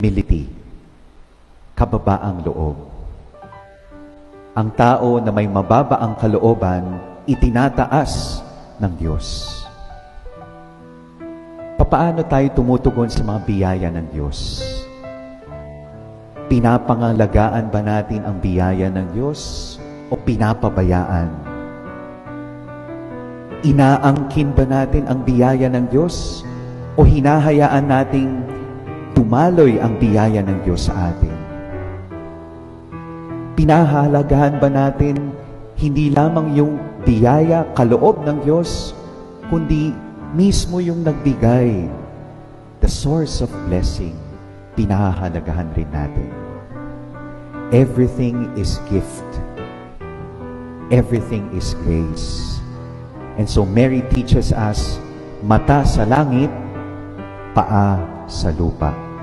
humility, kababaang loob. Ang tao na may mababaang kalooban, itinataas ng Diyos. Papaano tayo tumutugon sa mga biyaya ng Diyos? Pinapangalagaan ba natin ang biyaya ng Diyos o pinapabayaan? Inaangkin ba natin ang biyaya ng Diyos o hinahayaan nating tumaloy ang biyaya ng Diyos sa atin? Pinahalagahan ba natin hindi lamang yung biyaya, kaloob ng Diyos, kundi mismo yung nagbigay, the source of blessing, pinahahalagahan rin natin. Everything is gift. Everything is grace. And so Mary teaches us, mata sa langit, paa sa lupa.